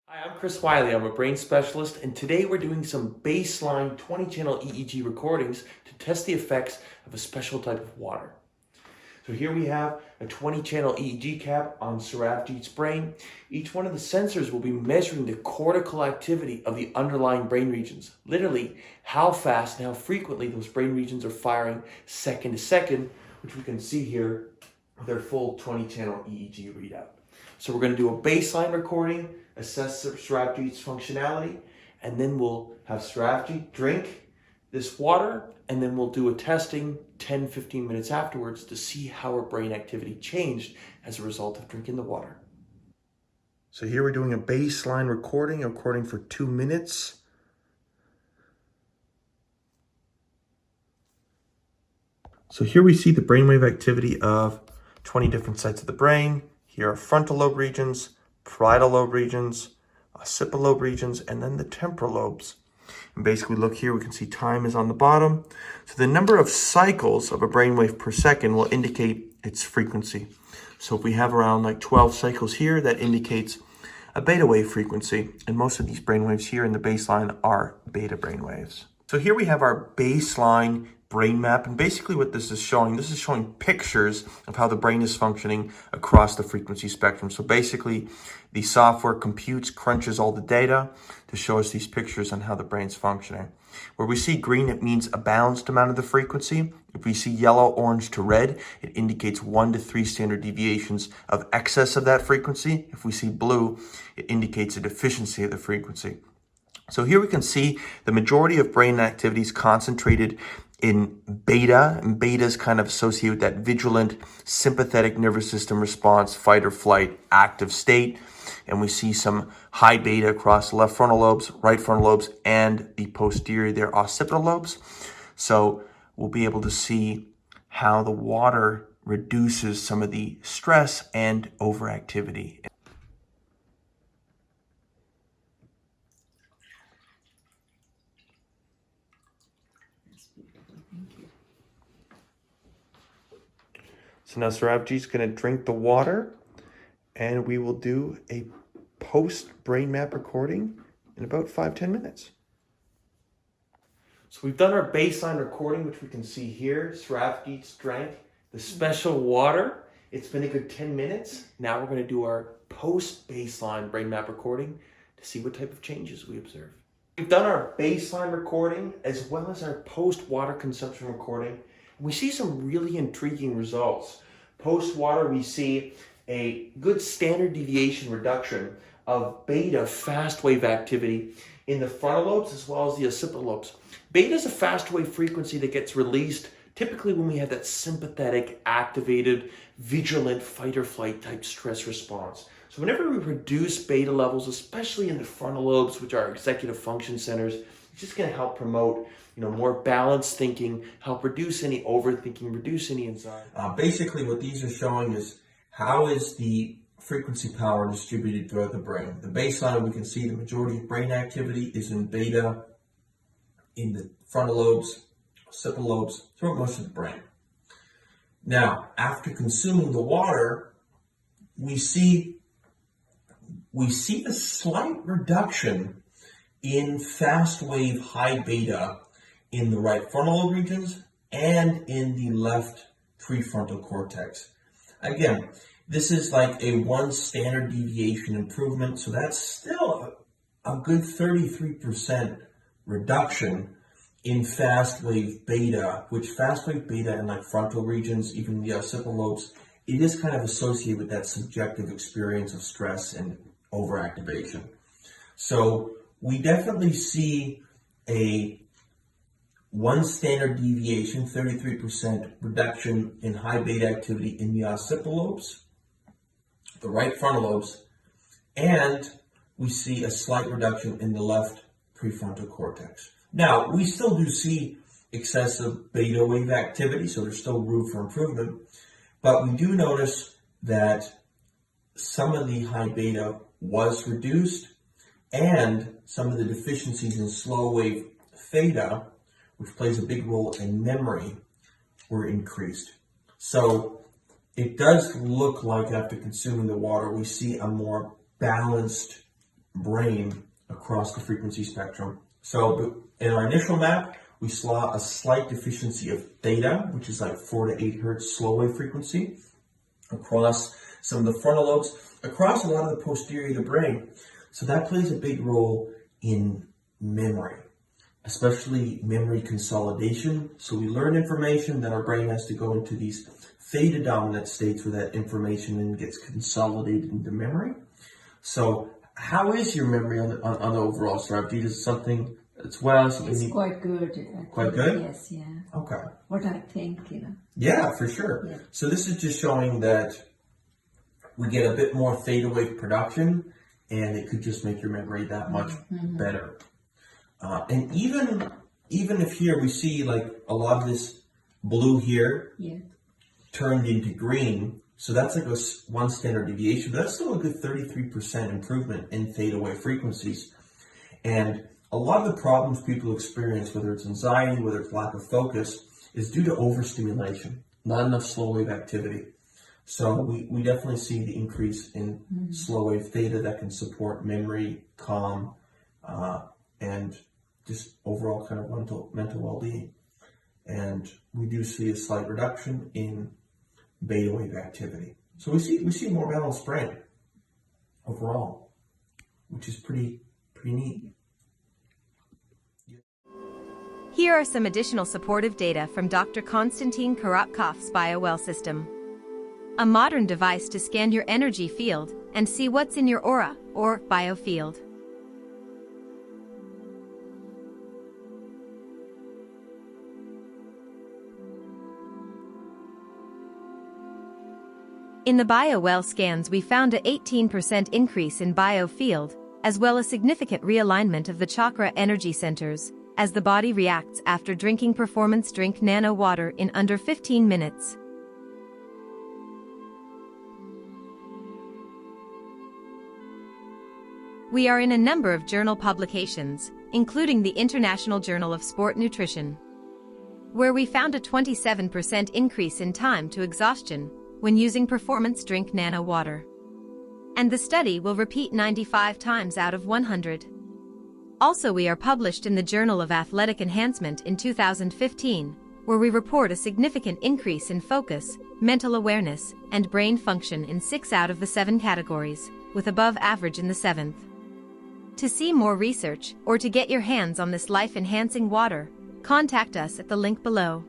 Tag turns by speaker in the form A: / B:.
A: Hi, I'm Chris Wiley. I'm a brain specialist, and today we're doing some baseline 20-channel EEG recordings to test the effects of a special type of water. So here we have a 20-channel EEG cap on Saravjeet's brain. Each one of the sensors will be measuring the cortical activity of the underlying brain regions, literally how fast and how frequently those brain regions are firing second to second, which we can see here with our full 20-channel EEG readout. So we're going to do a baseline recording, assess Saravjeet's functionality, and then we'll have Saravjeet drink this water, and then we'll do a testing 10-15 minutes afterwards to see how her brain activity changed as a result of drinking the water. So here we're doing a baseline recording for 2 minutes. So here we see the brainwave activity of 20 different sites of the brain. Here are frontal lobe regions, parietal lobe regions, occipital lobe regions, and then the temporal lobes. And basically look here, we can see time is on the bottom. So the number of cycles of a brainwave per second will indicate its frequency. So if we have around like 12 cycles here, that indicates a beta wave frequency. And most of these brainwaves here in the baseline are beta brainwaves. So here we have our baseline brain map, and basically what this is showing pictures of how the brain is functioning across the frequency spectrum. So basically the software computes, crunches all the data to show us these pictures on how the brain's functioning. Where we see green, it means a balanced amount of the frequency. If we see yellow, orange to red, it indicates 1 to 3 standard deviations of excess of that frequency. If we see blue, it indicates a deficiency of the frequency. So here we can see the majority of brain activities concentrated in beta, and beta is kind of associated with that vigilant sympathetic nervous system response, fight or flight, active state. And we see some high beta across the left frontal lobes, right frontal lobes, and the posterior, their occipital lobes. So we'll be able to see how the water reduces some of the stress and overactivity. So now Saravjeet's going to drink the water, and we will do a post-brain map recording in about 5-10 minutes. So we've done our baseline recording, which we can see here. Saravjeet's drank the special water. It's been a good 10 minutes. Now we're going to do our post-baseline brain map recording to see what type of changes we observe. We've done our baseline recording as well as our post-water consumption recording. We see some really intriguing results. Post-water, we see a good standard deviation reduction of beta fast wave activity in the frontal lobes as well as the occipital lobes. Beta is a fast wave frequency that gets released typically when we have that sympathetic, activated, vigilant fight or flight type stress response. So whenever we reduce beta levels, especially in the frontal lobes, which are executive function centers, it's just going to help promote more balanced thinking, help reduce any overthinking, reduce any anxiety. Basically, what these are showing is how is the frequency power distributed throughout the brain. The baseline, we can see the majority of brain activity is in beta, in the frontal lobes, occipital lobes, throughout most of the brain. Now, after consuming the water, we see a slight reduction in fast wave high beta in the right frontal lobe regions and in the left prefrontal cortex. Again, this is like a 1 standard deviation improvement, so that's still a good 33% reduction in fast wave beta, which fast wave beta in like frontal regions, even the occipital lobes, it is kind of associated with that subjective experience of stress and overactivation. So we definitely see a 1 standard deviation, 33% reduction in high beta activity in the occipital lobes, the right frontal lobes, and we see a slight reduction in the left prefrontal cortex. Now, we still do see excessive beta wave activity, so there's still room for improvement, but we do notice that some of the high beta was reduced and some of the deficiencies in slow wave theta, which plays a big role in memory, were increased. So it does look like after consuming the water, we see a more balanced brain across the frequency spectrum. So in our initial map, we saw a slight deficiency of theta, which is like 4 to 8 hertz slow wave frequency, across some of the frontal lobes, across a lot of the posterior of the brain. So that plays a big role in memory, especially memory consolidation. So we learn information, then our brain has to go into these theta dominant states where that information then gets consolidated into memory. So how is your memory on the overall strategy? Is it something that's well?
B: It's quite good.
A: Quite good?
B: Yes, yeah.
A: Okay.
B: What I think, you know.
A: Yeah, for sure.
B: Yeah.
A: So this is just showing that we get a bit more theta wave production, and it could just make your memory that much better. And even if here we see like a lot of this blue here turned into green, so that's like one standard deviation, but that's still a good 33% improvement in theta wave frequencies. And a lot of the problems people experience, whether it's anxiety, whether it's lack of focus, is due to overstimulation, not enough slow wave activity. So we definitely see the increase in slow wave theta that can support memory, calm, and just overall kind of mental well-being. And we do see a slight reduction in beta wave activity. So we see more balanced brain overall, which is pretty neat.
C: Here are some additional supportive data from Dr. Konstantin Korotkov's BioWell system. A modern device to scan your energy field and see what's in your aura or biofield. In the BioWell scans, we found a 18% increase in biofield, as well as significant realignment of the chakra energy centers, as the body reacts after drinking PerformanceDrink Nano water in under 15 minutes. We are in a number of journal publications, including the International Journal of Sport Nutrition, where we found a 27% increase in time to exhaustion when using PerformanceDrink Nano water. And the study will repeat 95 times out of 100. Also, we are published in the Journal of Athletic Enhancement in 2015, where we report a significant increase in focus, mental awareness, and brain function in 6 out of the 7 categories, with above average in the 7th. To see more research or to get your hands on this life-enhancing water, contact us at the link below.